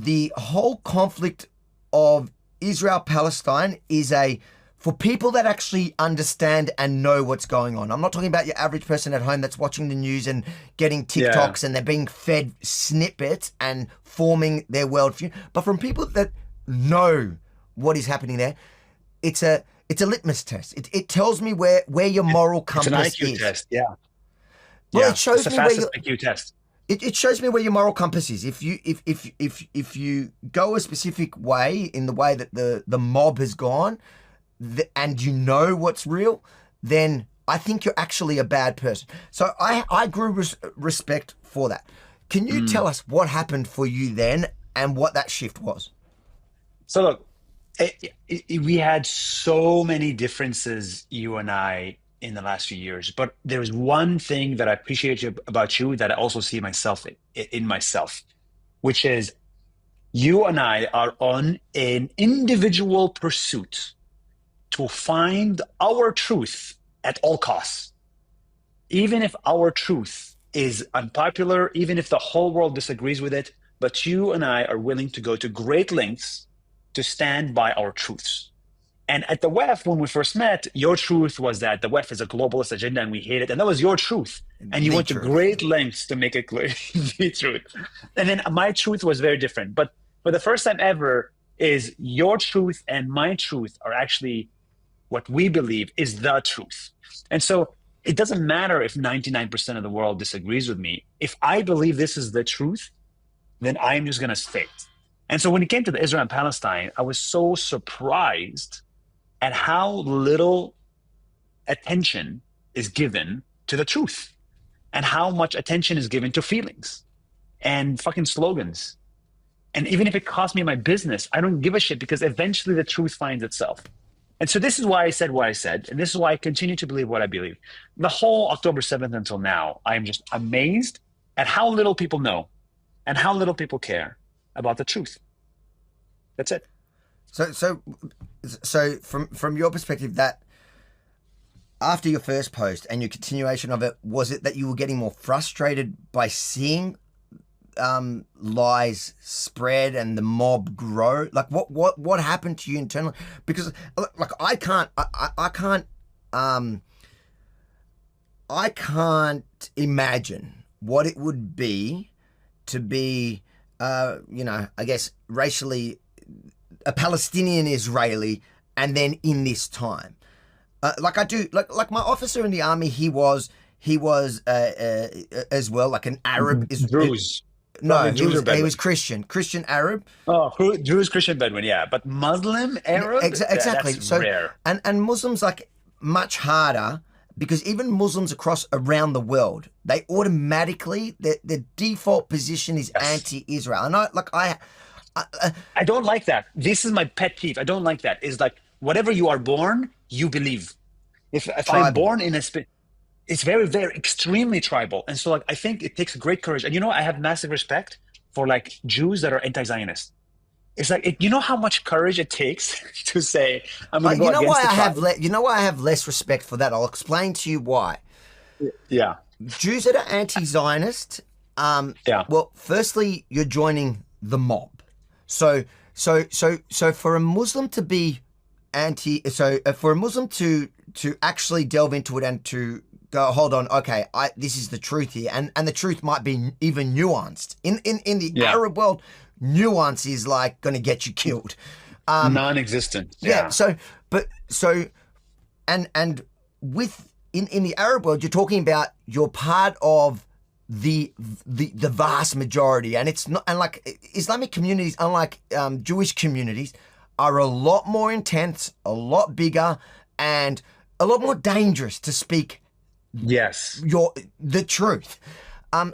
the whole conflict of Israel-Palestine is for people that actually understand and know what's going on. I'm not talking about your average person at home that's watching the news and getting TikToks and they're being fed snippets and forming their worldview. But from people that know what is happening there, it's a litmus test. It tells me where your moral compass is. It's an IQ test, yeah. Well, it shows it's me the where fastest IQ test. It shows me where your moral compass is. If you go a specific way, in the way that the mob has gone, and you know what's real, then I think you're actually a bad person. So I grew respect for that. Can you tell us what happened for you then and what that shift was? So look, we had so many differences, you and I, in the last few years, but there's one thing that I appreciate about you that I also see myself in myself, which is you and I are on an individual pursuit to find our truth at all costs. Even if our truth is unpopular, even if the whole world disagrees with it, but you and I are willing to go to great lengths to stand by our truths. And at the WEF, when we first met, your truth was that the WEF is a globalist agenda and we hate it. And that was your truth. And you went to great lengths to make it clear, the truth. And then my truth was very different. But for the first time ever, is your truth and my truth are actually what we believe is the truth. And so it doesn't matter if 99% of the world disagrees with me. If I believe this is the truth, then I'm just going to stay. And so when it came to the Israel and Palestine, I was so surprised at how little attention is given to the truth and how much attention is given to feelings and fucking slogans. And even if it costs me my business, I don't give a shit because eventually the truth finds itself. And so this is why I said what I said. And this is why I continue to believe what I believe. The whole October 7th until now, I'm just amazed at how little people know and how little people care about the truth. That's it. So from your perspective, that after your first post and your continuation of it, was it that you were getting more frustrated by seeing lies spread and the mob grow? Like what happened to you internally? Because like I can't imagine what it would be to be I guess racially a Palestinian Israeli and then in this time. Like I do, like my officer in the army, he was as well, like an Arab. Druze. No, he was Christian Arab. Oh, Druze, Christian, Bedouin, yeah. But Muslim, Arab? Exactly. That's so rare. And Muslims, like, much harder, because even Muslims around the world, they automatically, their default position is anti-Israel. And I don't like that. This is my pet peeve. I don't like that. Is like, whatever you are born, you believe. If I'm born in a it's very, very extremely tribal. And so like, I think it takes great courage. And I have massive respect for like Jews that are anti-Zionist. It's like, you know how much courage it takes to say, I'm going to go against the you know why I have less respect for that? I'll explain to you why. Yeah. Jews that are anti-Zionist, well, firstly, you're joining the mob. So for a Muslim to be for a Muslim to actually delve into it and to go, hold on, okay, this is the truth here, and the truth might be even nuanced. In the Arab world, nuance is like going to get you killed. Non-existent. Yeah. And with in the Arab world, you're talking about you're part of the vast majority, and it's not, and like Islamic communities, unlike Jewish communities, are a lot more intense, a lot bigger, and a lot more dangerous to speak the truth.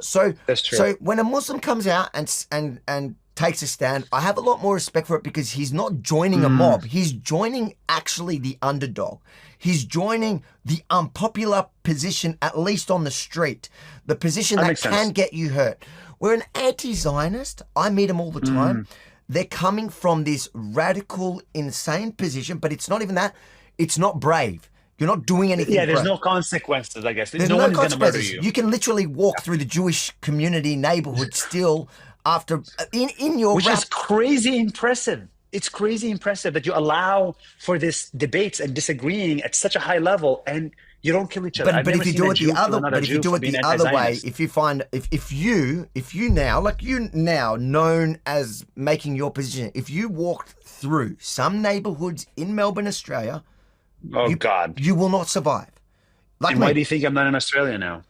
So that's true. So when a Muslim comes out and takes a stand, I have a lot more respect for it because he's not joining a mob. He's joining actually the underdog. He's joining the unpopular position, at least on the street, the position that can get you hurt. Where an anti-Zionist, I meet them all the time. They're coming from this radical, insane position, but it's not even that. It's not brave. You're not doing anything. Yeah, there's brave. no consequences, I guess. There's no no one is going to murder consequences. you. You can literally walk through the Jewish community neighborhood still after in your which rap. is crazy impressive. It's crazy impressive that you allow for this debates and disagreeing at such a high level, and you don't kill each other. I've But never if you seen do a it the Jew kill other, another but if you Jew do for it being the other way, anti-Zionist. if you find if you now, like you now known as making your position, if you walked through some neighborhoods in Melbourne, Australia, Oh God! you will not survive. Like And why me. do you think I'm not in Australia now?